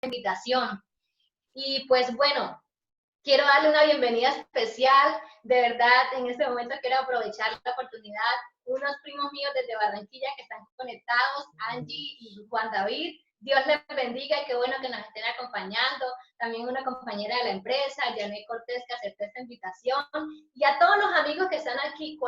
invitación. Y pues bueno, quiero darle una bienvenida especial. De verdad, en este momento quiero aprovechar la oportunidad. Unos primos míos desde Barranquilla que están conectados, Angie y Juan David. Dios les bendiga y qué bueno que nos estén acompañando. También una compañera de la empresa, Janet Cortés, que aceptó esta invitación. Y a todos los amigos que están aquí,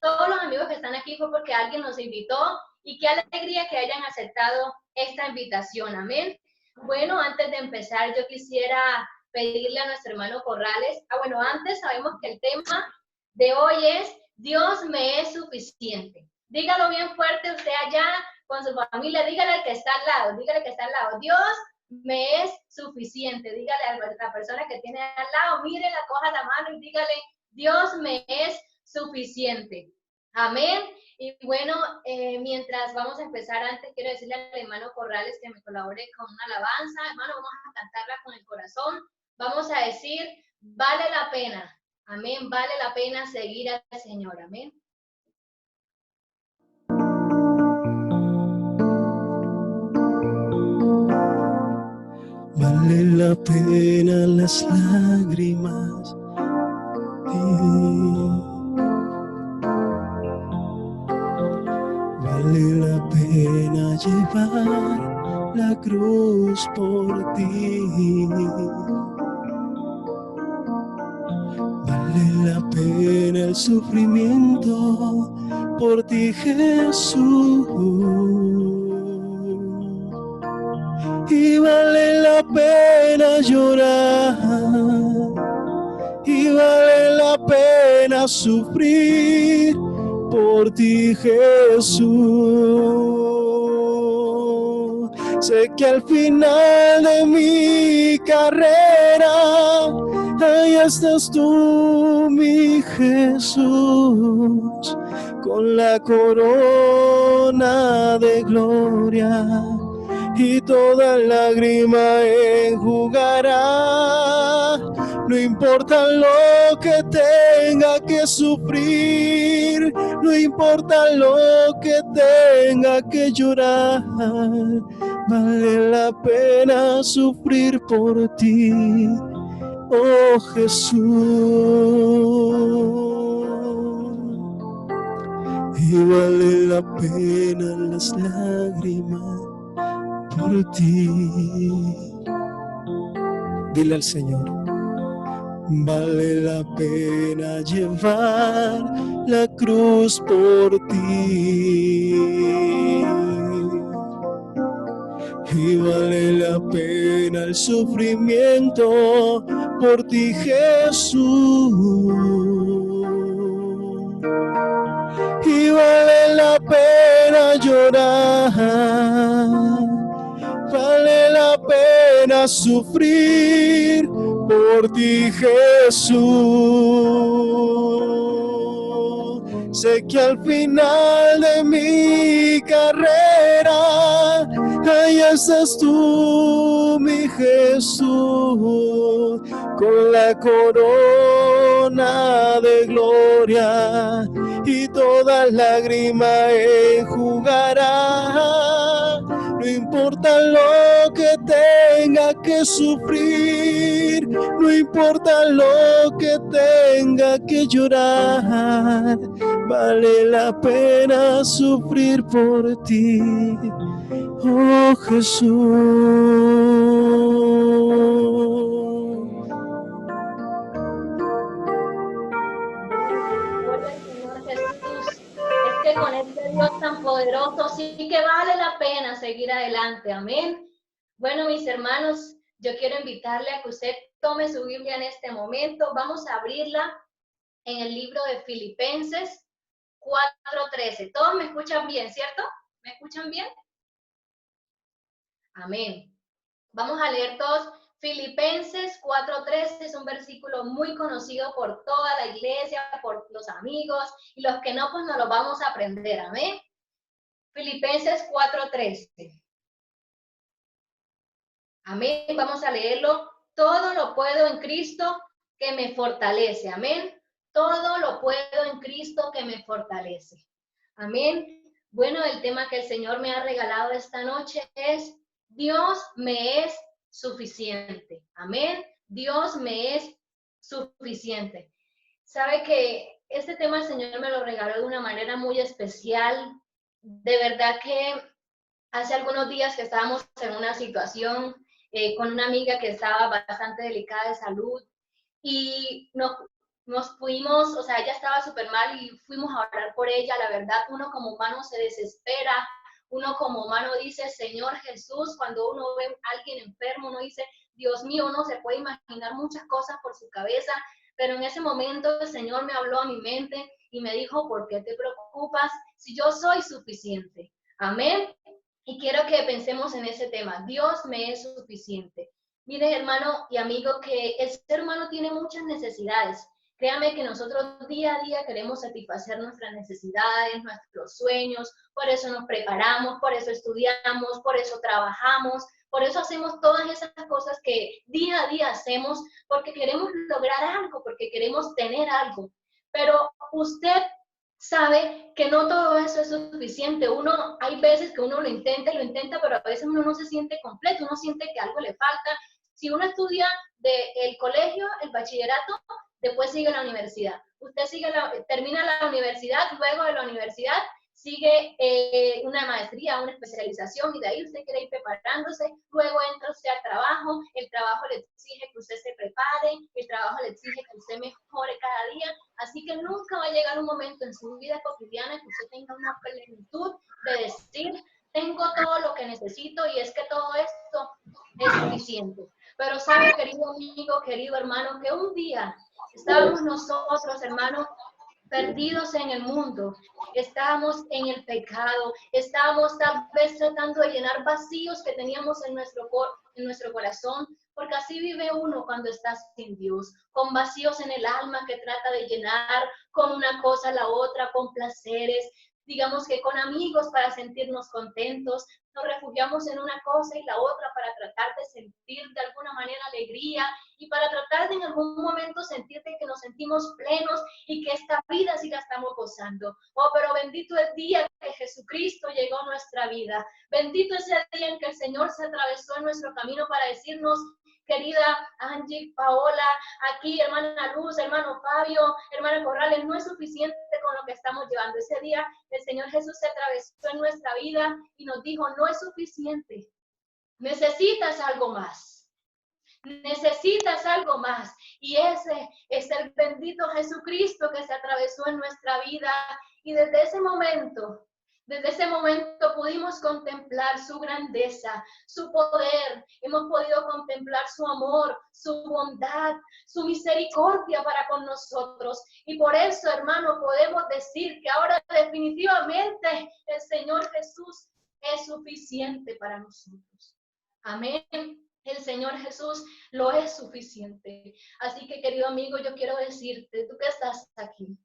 todos los amigos que están aquí fue porque alguien nos invitó y qué alegría que hayan aceptado esta invitación. Amén. Bueno, antes de empezar, yo quisiera pedirle a nuestro hermano Corrales. Bueno, antes sabemos que el tema de hoy es Dios me es suficiente. Dígalo bien fuerte usted allá con su familia, dígale al que está al lado, Dios me es suficiente. Dígale a la persona que tiene al lado, mírela, coja la mano y dígale, Dios me es suficiente. Amén. Y bueno, mientras vamos a empezar, antes quiero decirle al hermano Corrales que me colabore con una alabanza. Hermano, vamos a cantarla con el corazón. Vamos a decir, vale la pena. Amén, vale la pena seguir al Señor. Amén. Vale la pena las lágrimas. Vale la pena llevar la cruz por ti. Vale la pena el sufrimiento por ti, Jesús. Y vale la pena llorar, y vale la pena sufrir por ti, Jesús. Sé que al final de mi carrera, ahí estás tú, mi Jesús, con la corona de gloria y toda lágrima enjugará. No importa lo que tenga que sufrir, no importa lo que tenga que llorar, vale la pena sufrir por ti, oh Jesús. Y vale la pena las lágrimas por ti. Dile al Señor, vale la pena llevar la cruz por ti. Y vale la pena el sufrimiento por ti, Jesús. Y vale la pena llorar, vale la pena sufrir por ti, Jesús. Sé que al final de mi carrera, ahí estás tú, mi Jesús, con la corona de gloria y toda lágrima enjugará. No importa lo que tenga que sufrir, no importa lo que tenga que llorar, vale la pena sufrir por ti, oh Jesús. Es que con este Dios tan poderoso sí que vale la pena seguir adelante, amén. Bueno, mis hermanos, yo quiero invitarle a que usted tome su Biblia en este momento. Vamos a abrirla en el libro de Filipenses 4:13. Todos me escuchan bien, ¿cierto? ¿Me escuchan bien? Amén. Vamos a leer todos. Filipenses 4:13 es un versículo muy conocido por toda la iglesia, por los amigos, y los que no, pues nos lo vamos a aprender. Amén. Filipenses 4:13. Amén. Vamos a leerlo. Todo lo puedo en Cristo que me fortalece. Amén. Todo lo puedo en Cristo que me fortalece. Amén. Bueno, el tema que el Señor me ha regalado esta noche es Dios me es suficiente. Amén. Dios me es suficiente. Sabe que este tema el Señor me lo regaló de una manera muy especial. De verdad que hace algunos días que estábamos en una situación con una amiga que estaba bastante delicada de salud y nos fuimos, o sea, ella estaba súper mal y fuimos a orar por ella. La verdad, uno como humano se desespera, uno como humano dice, Señor Jesús, cuando uno ve a alguien enfermo, uno dice, Dios mío, uno se puede imaginar muchas cosas por su cabeza, pero en ese momento el Señor me habló a mi mente y me dijo, ¿por qué te preocupas si yo soy suficiente? Amén. Y quiero que pensemos en ese tema. Dios me es suficiente. Mire, hermano y amigo, que el ser humano tiene muchas necesidades. Créame que nosotros día a día queremos satisfacer nuestras necesidades, nuestros sueños, por eso nos preparamos, por eso estudiamos, por eso trabajamos, por eso hacemos todas esas cosas que día a día hacemos, porque queremos lograr algo, porque queremos tener algo. Pero usted sabe que no todo eso es suficiente. Uno, hay veces que uno lo intenta, pero a veces uno no se siente completo, uno siente que algo le falta. Si uno estudia del colegio, el bachillerato, después sigue la universidad. Usted termina la universidad, luego de la universidad sigue una maestría, una especialización, y de ahí usted quiere ir preparándose, luego entra usted al trabajo, el trabajo le exige que usted se prepare, el trabajo le exige que usted mejore cada día, así que nunca va a llegar un momento en su vida cotidiana que usted tenga una plenitud de decir, tengo todo lo que necesito y es que todo esto es suficiente. Pero sabe, querido amigo, querido hermano, que un día estábamos nosotros, hermanos, perdidos en el mundo, estábamos en el pecado, estábamos tal vez tratando de llenar vacíos que teníamos en nuestro corazón, porque así vive uno cuando está sin Dios, con vacíos en el alma que trata de llenar con una cosa a la otra, con placeres, digamos que con amigos para sentirnos contentos, nos refugiamos en una cosa y la otra para tratar de sentir de alguna manera alegría y para tratar de en algún momento sentir que nos sentimos plenos y que esta vida sí la estamos gozando. Oh, pero bendito el día que Jesucristo llegó a nuestra vida. Bendito es el día en que el Señor se atravesó en nuestro camino para decirnos, querida Angie, Paola, aquí, hermana Luz, hermano Fabio, hermana Corrales, no es suficiente con lo que estamos llevando. Ese día el Señor Jesús se atravesó en nuestra vida y nos dijo, no es suficiente, necesitas algo más. Necesitas algo más. Y ese es el bendito Jesucristo que se atravesó en nuestra vida. Y desde ese momento pudimos contemplar su grandeza, su poder. Hemos podido contemplar su amor, su bondad, su misericordia para con nosotros. Y por eso, hermano, podemos decir que ahora definitivamente el Señor Jesús es suficiente para nosotros. Amén. El Señor Jesús lo es suficiente. Así que, querido amigo, yo quiero decirte, tú que estás aquí,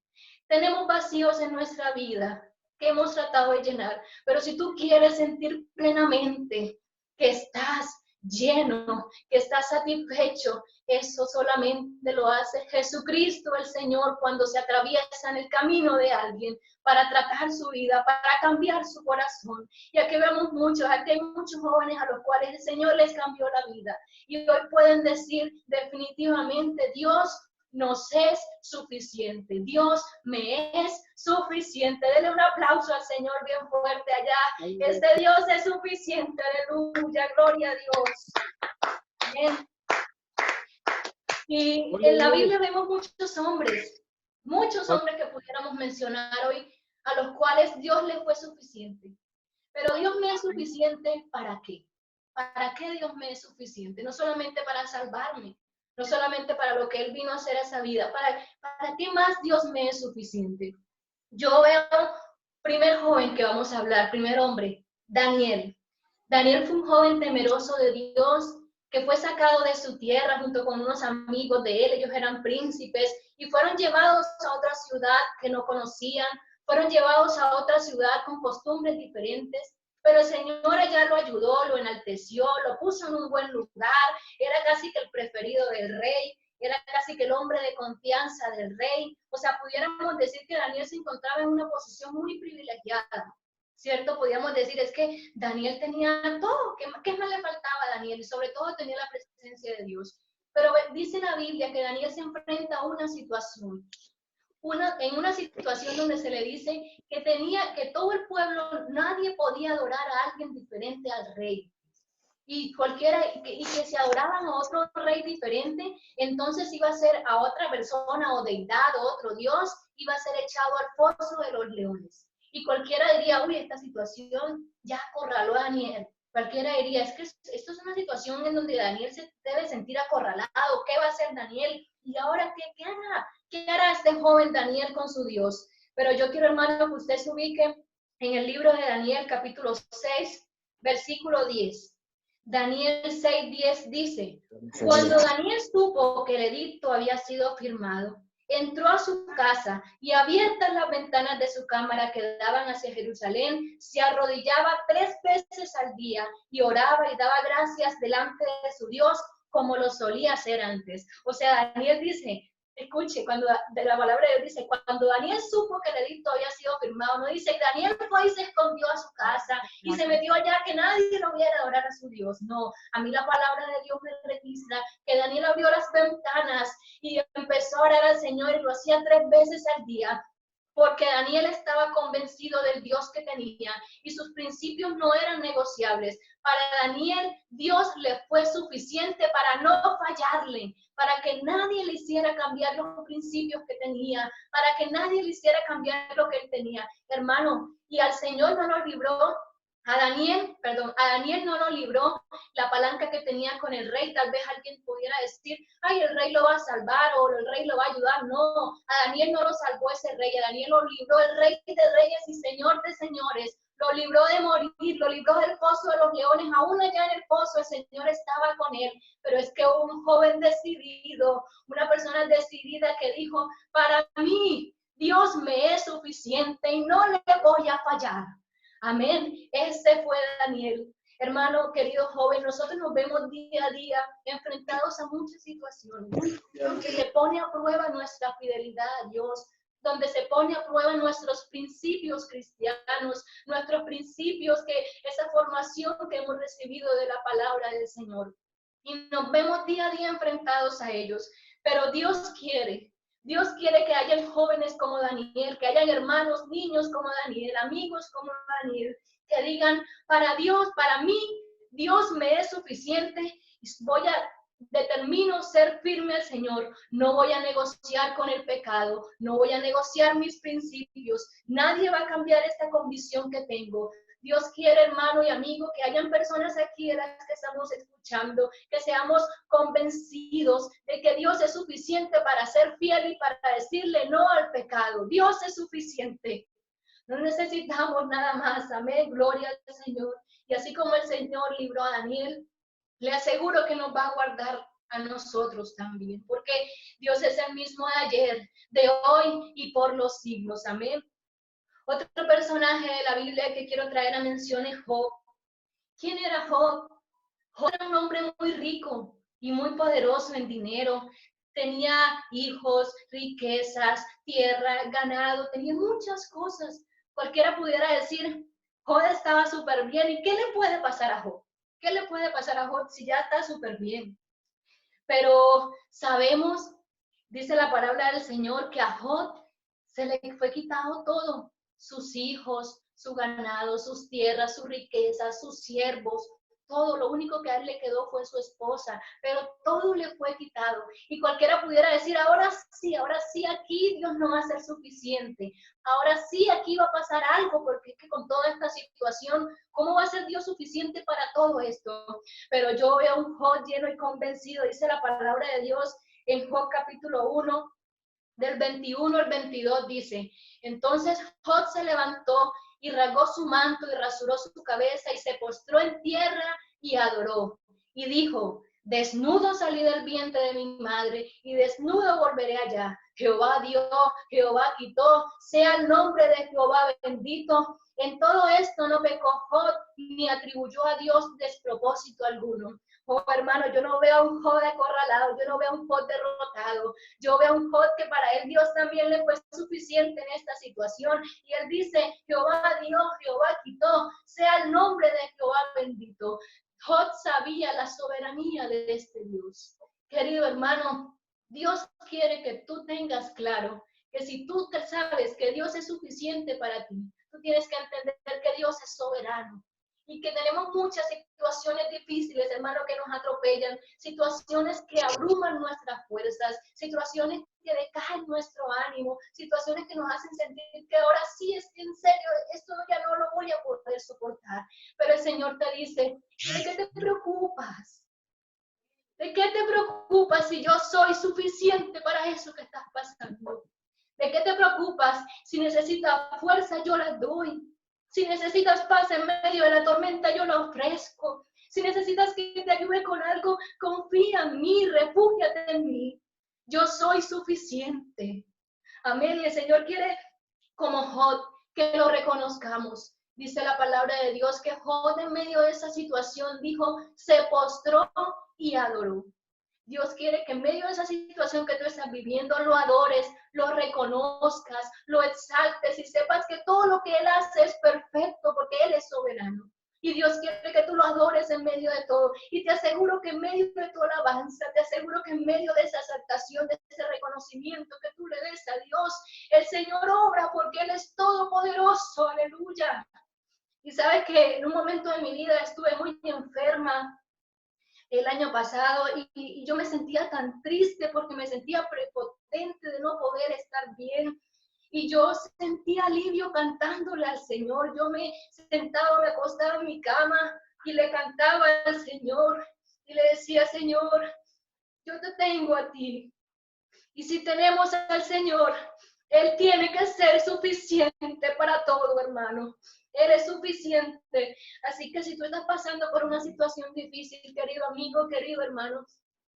tenemos vacíos en nuestra vida que hemos tratado de llenar, pero si tú quieres sentir plenamente que estás lleno, que estás satisfecho, eso solamente lo hace Jesucristo el Señor cuando se atraviesa en el camino de alguien para tratar su vida, para cambiar su corazón. Y aquí vemos muchos, aquí hay muchos jóvenes a los cuales el Señor les cambió la vida y hoy pueden decir definitivamente, Dios nos es suficiente. Dios me es suficiente. Denle un aplauso al Señor bien fuerte allá. Este Dios es suficiente. Aleluya, gloria a Dios. Bien. Y en la Biblia vemos muchos hombres que pudiéramos mencionar hoy, a los cuales Dios les fue suficiente. Pero Dios me es suficiente, ¿para qué? ¿Para qué Dios me es suficiente? No solamente para salvarme, no solamente para lo que Él vino a hacer a esa vida. ¿Para qué más Dios me es suficiente? Yo veo, primer joven que vamos a hablar, primer hombre, Daniel. Daniel fue un joven temeroso de Dios que fue sacado de su tierra junto con unos amigos de él. Ellos eran príncipes y fueron llevados a otra ciudad que no conocían, fueron llevados a otra ciudad con costumbres diferentes. Pero el Señor allá lo ayudó, lo enalteció, lo puso en un buen lugar, era casi que el preferido del rey, era casi que el hombre de confianza del rey. O sea, pudiéramos decir que Daniel se encontraba en una posición muy privilegiada. ¿cierto? Podríamos decir, es que Daniel tenía todo, ¿qué más le faltaba a Daniel? Y sobre todo tenía la presencia de Dios. Pero dice la Biblia que Daniel se enfrenta a una situación, en una situación donde se le dice que todo el pueblo, nadie podía adorar a alguien diferente al rey. Y que si adoraban a otro rey diferente, entonces iba a ser a otra persona o deidad o otro dios, iba a ser echado al foso de los leones. Y cualquiera diría, uy, esta situación ya acorraló a Daniel. Cualquiera diría, es que esto es una situación en donde Daniel se debe sentir acorralado. ¿Qué va a hacer Daniel? Y ahora, ¿qué hará? ¿Qué hará este joven Daniel con su Dios? Pero yo quiero, hermano, que usted se ubique en el libro de Daniel, capítulo 6, versículo 10. Daniel 6:10 dice, cuando Daniel supo que el edicto había sido firmado, entró a su casa y abiertas las ventanas de su cámara que daban hacia Jerusalén, se arrodillaba 3 veces al día y oraba y daba gracias delante de su Dios como lo solía hacer antes. O sea, Daniel dice, escuche, cuando de la palabra de Dios dice, cuando Daniel supo que el edicto había sido firmado, no dice, Daniel fue y se escondió a su casa y se metió allá que nadie lo viera adorar a su Dios. No, a mí la palabra de Dios me registra que Daniel abrió las ventanas y empezó a orar al Señor y lo hacía 3 veces al día. Porque Daniel estaba convencido del Dios que tenía y sus principios no eran negociables. Para Daniel, Dios le fue suficiente para no fallarle, para que nadie le hiciera cambiar los principios que tenía, para que nadie le hiciera cambiar lo que él tenía. Hermano, y al Señor no lo libró. A Daniel no lo libró la palanca que tenía con el rey. Tal vez alguien pudiera decir, ay, el rey lo va a salvar o el rey lo va a ayudar. No, a Daniel no lo salvó ese rey, a Daniel lo libró el rey de reyes y señor de señores. Lo libró de morir, lo libró del pozo de los leones. Aún allá en el pozo el Señor estaba con él. Pero es que un joven decidido, una persona decidida que dijo, para mí Dios me es suficiente y no le voy a fallar. Amén. Ese fue Daniel. Hermano, querido joven, nosotros nos vemos día a día enfrentados a muchas situaciones donde se pone a prueba nuestra fidelidad a Dios, donde se pone a prueba nuestros principios cristianos, nuestros principios, esa formación que hemos recibido de la palabra del Señor. Y nos vemos día a día enfrentados a ellos. Pero Dios quiere que hayan jóvenes como Daniel, que hayan hermanos, niños como Daniel, amigos como Daniel, que digan, para Dios, para mí, Dios me es suficiente y determino ser firme al Señor, no voy a negociar con el pecado, no voy a negociar mis principios, nadie va a cambiar esta convicción que tengo. Dios quiere, hermano y amigo, que hayan personas aquí a las que estamos escuchando, que seamos convencidos de que Dios es suficiente para ser fiel y para decirle no al pecado. Dios es suficiente. No necesitamos nada más. Amén. Gloria al Señor. Y así como el Señor libró a Daniel, le aseguro que nos va a guardar a nosotros también, porque Dios es el mismo de ayer, de hoy y por los siglos. Amén. Otro personaje de la Biblia que quiero traer a mención es Job. ¿Quién era Job? Job era un hombre muy rico y muy poderoso en dinero. Tenía hijos, riquezas, tierra, ganado, tenía muchas cosas. Cualquiera pudiera decir, Job estaba súper bien. ¿Y qué le puede pasar a Job? ¿Qué le puede pasar a Job si ya está súper bien? Pero sabemos, dice la palabra del Señor, que a Job se le fue quitado todo. Sus hijos, su ganado, sus tierras, su riqueza, sus siervos, todo. Lo único que a él le quedó fue su esposa, pero todo le fue quitado. Y cualquiera pudiera decir, ahora sí, aquí Dios no va a ser suficiente. Ahora sí, aquí va a pasar algo, porque es que con toda esta situación, ¿cómo va a ser Dios suficiente para todo esto? Pero yo veo un Job lleno y convencido, dice la palabra de Dios en Job capítulo 1, del 21 al 22 dice, entonces Job se levantó y rasgó su manto y rasuró su cabeza y se postró en tierra y adoró. Y dijo, desnudo salí del vientre de mi madre y desnudo volveré allá. Jehová dio, Jehová quitó, sea el nombre de Jehová bendito. En todo esto no pecó Job ni atribuyó a Dios despropósito alguno. Oh, hermano, yo no veo a un Job acorralado, yo no veo a un Job derrotado, yo veo a un Job que para él Dios también le fue suficiente en esta situación. Y él dice, Jehová dio, Jehová quitó, sea el nombre de Jehová bendito. Job sabía la soberanía de este Dios. Querido hermano, Dios quiere que tú tengas claro que si tú te sabes que Dios es suficiente para ti, tú tienes que entender que Dios es soberano. Y que tenemos muchas situaciones difíciles, hermano, que nos atropellan, situaciones que abruman nuestras fuerzas, situaciones que decaen nuestro ánimo, situaciones que nos hacen sentir que ahora sí es en serio, esto ya no lo voy a poder soportar. Pero el Señor te dice, ¿de qué te preocupas? ¿De qué te preocupas si yo soy suficiente para eso que estás pasando? ¿De qué te preocupas? Si necesitas fuerza, yo la doy. Si necesitas paz en medio de la tormenta, yo la ofrezco. Si necesitas que te ayude con algo, confía en mí, refúgiate en mí. Yo soy suficiente. Amén. Y el Señor quiere, como Job, que lo reconozcamos. Dice la palabra de Dios que Job en medio de esa situación dijo, se postró y adoró. Dios quiere que en medio de esa situación que tú estás viviendo, lo adores, lo reconozcas, lo exaltes y sepas que todo lo que Él hace es perfecto porque Él es soberano. Y Dios quiere que tú lo adores en medio de todo. Y te aseguro que en medio de tu alabanza, te aseguro que en medio de esa exaltación, de ese reconocimiento que tú le des a Dios, el Señor obra porque Él es todopoderoso. Aleluya. Y sabes que en un momento de mi vida estuve muy enferma el año pasado y yo me sentía tan triste porque me sentía prepotente de no poder estar bien. Y yo sentía alivio cantándole al Señor. Yo me sentaba, me acostaba en mi cama y le cantaba al Señor. Y le decía, Señor, yo te tengo a ti. Y si tenemos al Señor, Él tiene que ser suficiente para todo, hermano. Él es suficiente. Así que si tú estás pasando por una situación difícil, querido amigo, querido hermano,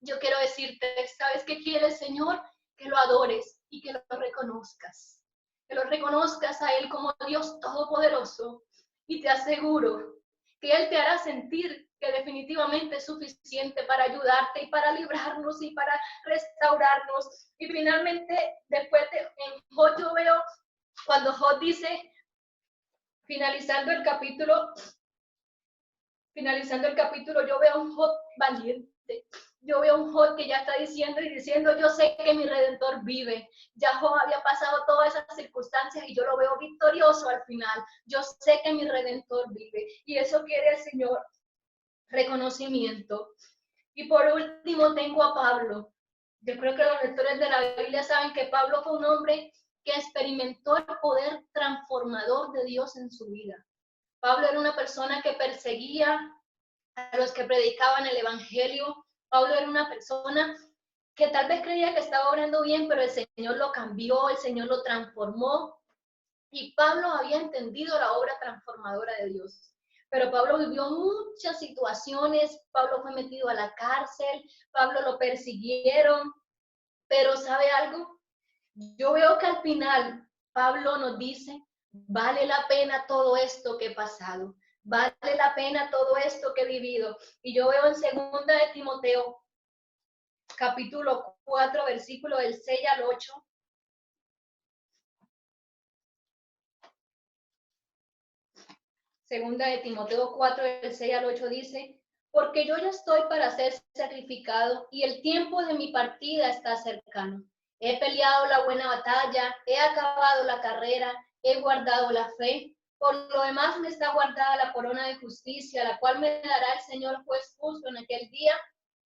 yo quiero decirte, ¿sabes qué quiere el Señor? Que lo adores y que lo reconozcas. Que lo reconozcas a Él como Dios Todopoderoso. Y te aseguro que Él te hará sentir que definitivamente es suficiente para ayudarte y para librarnos y para restaurarnos. Y finalmente, después en Job yo veo, cuando Job dice, finalizando el capítulo, yo veo a un Job valiente. Yo veo a un Job que ya está diciendo y diciendo, yo sé que mi Redentor vive. Ya Job había pasado todas esas circunstancias y yo lo veo victorioso al final. Yo sé que mi Redentor vive. Y eso quiere el Señor, reconocimiento. Y por último tengo a Pablo. Yo creo que los lectores de la Biblia saben que Pablo fue un hombre que experimentó el poder transformador de Dios en su vida. Pablo era una persona que perseguía a los que predicaban el Evangelio. Pablo era una persona que tal vez creía que estaba obrando bien, pero el Señor lo cambió, el Señor lo transformó. Y Pablo había entendido la obra transformadora de Dios. Pero Pablo vivió muchas situaciones, Pablo fue metido a la cárcel, Pablo lo persiguieron, pero ¿sabe algo? Yo veo que al final Pablo nos dice, vale la pena todo esto que he pasado, vale la pena todo esto que he vivido. Y yo veo en 2 de Timoteo, capítulo 4, versículo del 6 al 8, Segunda de Timoteo 4, del 6 al 8 dice, porque yo ya estoy para ser sacrificado y el tiempo de mi partida está cercano. He peleado la buena batalla, he acabado la carrera, he guardado la fe. Por lo demás me está guardada la corona de justicia, la cual me dará el Señor juez justo en aquel día,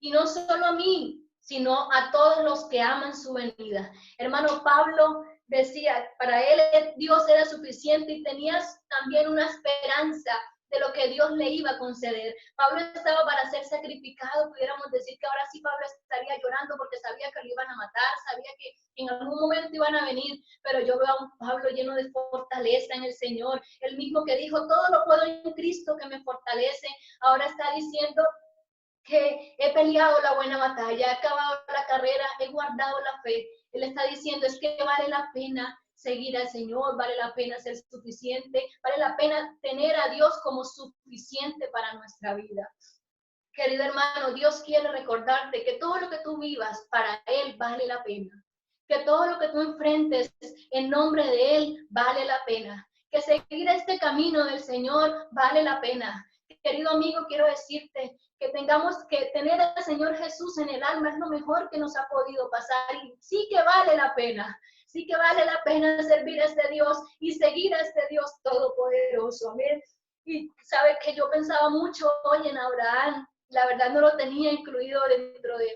y no solo a mí, sino a todos los que aman su venida. Hermano Pablo decía, para él Dios era suficiente y tenías también una esperanza de lo que Dios le iba a conceder. Pablo estaba para ser sacrificado, pudiéramos decir que ahora sí Pablo estaría llorando porque sabía que lo iban a matar, sabía que en algún momento iban a venir, pero yo veo a un Pablo lleno de fortaleza en el Señor, el mismo que dijo, todo lo puedo en Cristo que me fortalece, ahora está diciendo que he peleado la buena batalla, he acabado la carrera, he guardado la fe. Él está diciendo, es que vale la pena seguir al Señor, vale la pena ser suficiente, vale la pena tener a Dios como suficiente para nuestra vida. Querido hermano, Dios quiere recordarte que todo lo que tú vivas para Él vale la pena. Que todo lo que tú enfrentes en nombre de Él vale la pena. Que seguir este camino del Señor vale la pena. Querido amigo, quiero decirte que tengamos que tener al Señor Jesús en el alma es lo mejor que nos ha podido pasar y sí que vale la pena. Sí que vale la pena servir a este Dios y seguir a este Dios todopoderoso. Amén. Y sabes que yo pensaba mucho hoy en Abraham. La verdad no lo tenía incluido dentro de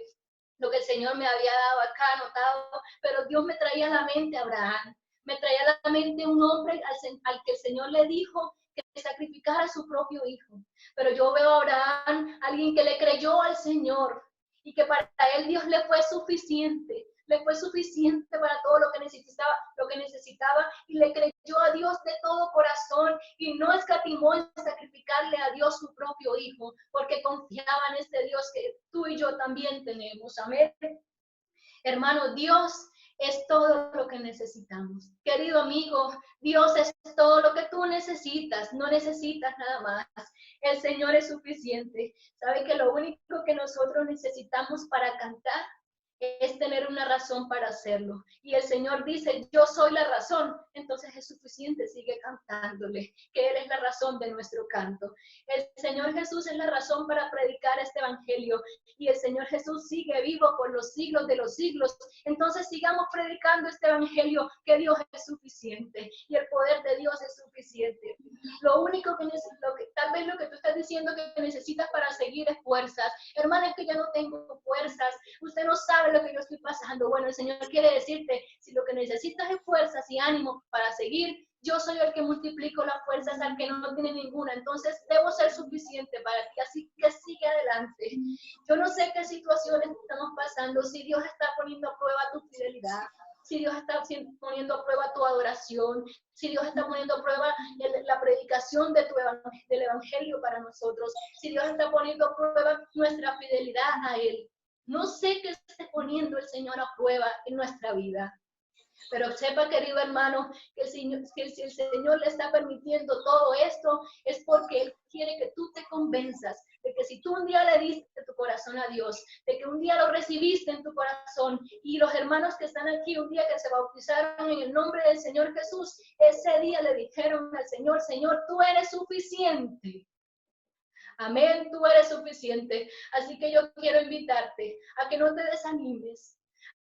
lo que el Señor me había dado acá anotado, pero Dios me traía a la mente a Abraham. Me traía a la mente un hombre al que el Señor le dijo que sacrificara a su propio hijo. Pero yo veo a Abraham, alguien que le creyó al Señor y que para él Dios le fue suficiente para todo lo que necesitaba y le creyó a Dios de todo corazón y no escatimó en sacrificarle a Dios su propio hijo, porque confiaba en este Dios que tú y yo también tenemos. Amén. Hermano, Dios es todo lo que necesitamos. Querido amigo, Dios es todo lo que tú necesitas, no necesitas nada más. El Señor es suficiente. ¿Sabe que lo único que nosotros necesitamos para cantar es tener una razón para hacerlo? Y el Señor dice, yo soy la razón, entonces es suficiente, sigue cantándole, que Él es la razón de nuestro canto. El Señor Jesús es la razón para predicar este evangelio y el Señor Jesús sigue vivo por los siglos de los siglos. Entonces sigamos predicando este evangelio, que Dios es suficiente y el poder de Dios es suficiente. Lo único tal vez lo que tú estás diciendo que necesitas para seguir es fuerzas. Hermana, es que ya no tengo fuerzas. Usted no sabe lo que yo estoy pasando. Bueno, el Señor quiere decirte, si lo que necesitas es fuerzas y ánimo para seguir, yo soy el que multiplico las fuerzas al que no tiene ninguna. Entonces, debo ser suficiente para ti. Así que sigue adelante. Yo no sé qué situaciones estamos pasando, si Dios está poniendo a prueba tu fidelidad, si Dios está poniendo a prueba tu adoración, si Dios está poniendo a prueba la predicación del evangelio para nosotros, si Dios está poniendo a prueba nuestra fidelidad a Él. No sé qué esté poniendo el Señor a prueba en nuestra vida. Pero sepa, querido hermano, que si el Señor le está permitiendo todo esto, es porque Él quiere que tú te convenzas de que si tú un día le diste tu corazón a Dios, de que un día lo recibiste en tu corazón, y los hermanos que están aquí, un día que se bautizaron en el nombre del Señor Jesús, ese día le dijeron al Señor, Señor, tú eres suficiente. Amén, tú eres suficiente. Así que yo quiero invitarte a que no te desanimes,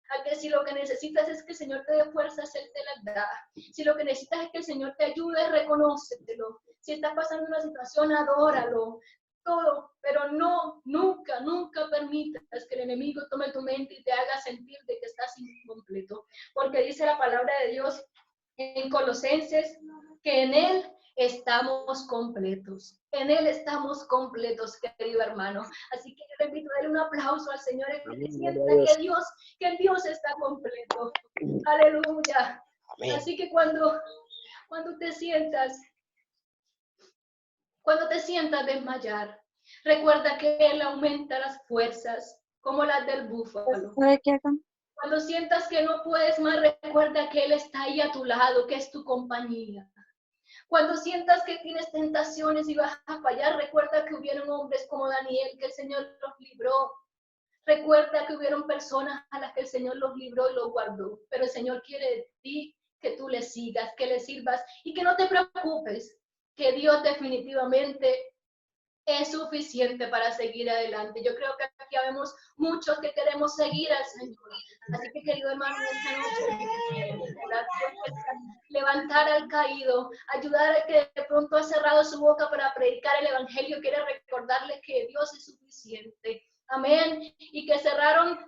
a que si lo que necesitas es que el Señor te dé fuerzas, Él te las da. Si lo que necesitas es que el Señor te ayude, reconócetelo. Si estás pasando una situación, adóralo. Todo, pero nunca permitas que el enemigo tome tu mente y te haga sentir de que estás incompleto. Porque dice la palabra de Dios en Colosenses que en Él estamos completos. En Él estamos completos, querido hermano. Así que yo le invito a darle un aplauso al Señor y que sienta que Dios está completo. Aleluya. Amén. Así que cuando te sientas desmayar, recuerda que Él aumenta las fuerzas como las del búfalo. Cuando sientas que no puedes más, recuerda que Él está ahí a tu lado, que es tu compañía. Cuando sientas que tienes tentaciones y vas a fallar, recuerda que hubieron hombres como Daniel, que el Señor los libró. Recuerda que hubieron personas a las que el Señor los libró y los guardó. Pero el Señor quiere de ti que tú le sigas, que le sirvas y que no te preocupes, que Dios definitivamente es suficiente para seguir adelante. Yo creo que aquí habemos muchos que queremos seguir al Señor. Así que, querido hermano, esta noche, levantar al caído, ayudar al que de pronto ha cerrado su boca para predicar el evangelio, quiere recordarle que Dios es suficiente. Amén. Y que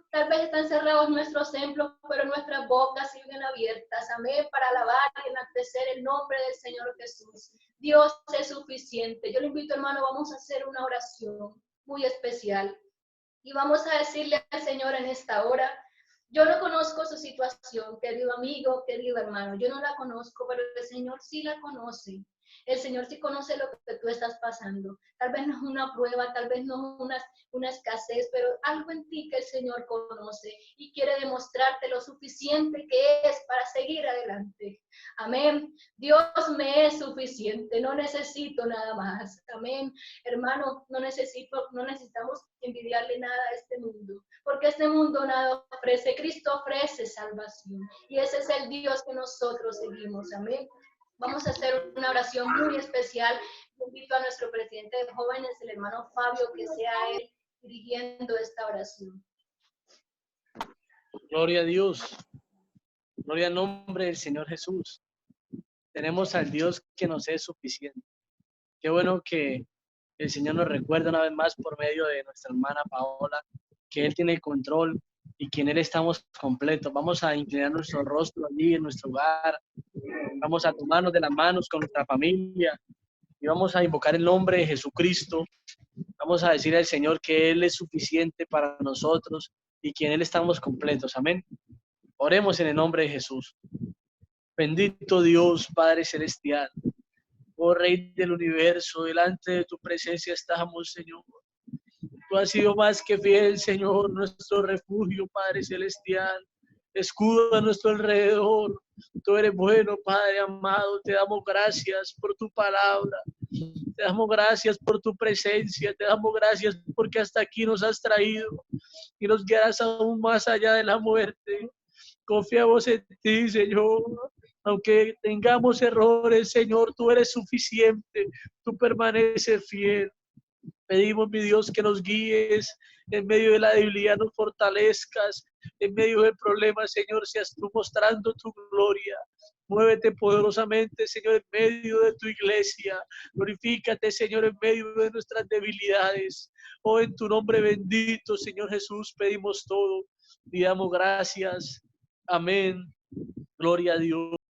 tal vez están cerrados nuestros templos, pero nuestras bocas siguen abiertas. Amén. Para alabar y enaltecer el nombre del Señor Jesús. Dios es suficiente. Yo le invito, hermano, vamos a hacer una oración muy especial. Y vamos a decirle al Señor en esta hora, yo no conozco su situación, querido amigo, querido hermano. Yo no la conozco, pero el Señor sí la conoce. El Señor sí conoce lo que tú estás pasando. Tal vez no es una prueba, tal vez no es una escasez, pero algo en ti que el Señor conoce y quiere demostrarte lo suficiente que es para seguir adelante. Amén. Dios me es suficiente, no necesito nada más. Amén. Hermano, no necesitamos envidiarle nada a este mundo, porque este mundo nada ofrece. Cristo ofrece salvación y ese es el Dios que nosotros seguimos. Amén. Vamos a hacer una oración muy especial. Invito a nuestro presidente de jóvenes, el hermano Fabio, que sea él dirigiendo esta oración. Gloria a Dios. Gloria al nombre del Señor Jesús. Tenemos al Dios que nos es suficiente. Qué bueno que el Señor nos recuerda una vez más por medio de nuestra hermana Paola que Él tiene el control y que en Él estamos completos. Vamos a inclinar nuestro rostro allí en nuestro hogar. Vamos a tomarnos de las manos con nuestra familia y vamos a invocar el nombre de Jesucristo. Vamos a decir al Señor que Él es suficiente para nosotros y que en Él estamos completos. Amén. Oremos en el nombre de Jesús. Bendito Dios, Padre Celestial, oh Rey del universo, delante de tu presencia estamos, Señor. Tú has sido más que fiel, Señor, nuestro refugio, Padre Celestial, escudo a nuestro alrededor. Tú eres bueno, Padre amado, te damos gracias por tu palabra. Te damos gracias por tu presencia, te damos gracias porque hasta aquí nos has traído y nos guiarás aún más allá de la muerte. Confiamos en ti, Señor. Aunque tengamos errores, Señor, tú eres suficiente, tú permaneces fiel. Pedimos, mi Dios, que nos guíes en medio de la debilidad, nos fortalezcas, en medio del problema, Señor, seas tú mostrando tu gloria. Muévete poderosamente, Señor, en medio de tu iglesia. Glorifícate, Señor, en medio de nuestras debilidades. Oh, en tu nombre bendito, Señor Jesús, pedimos todo y damos gracias. Amén. Gloria a Dios.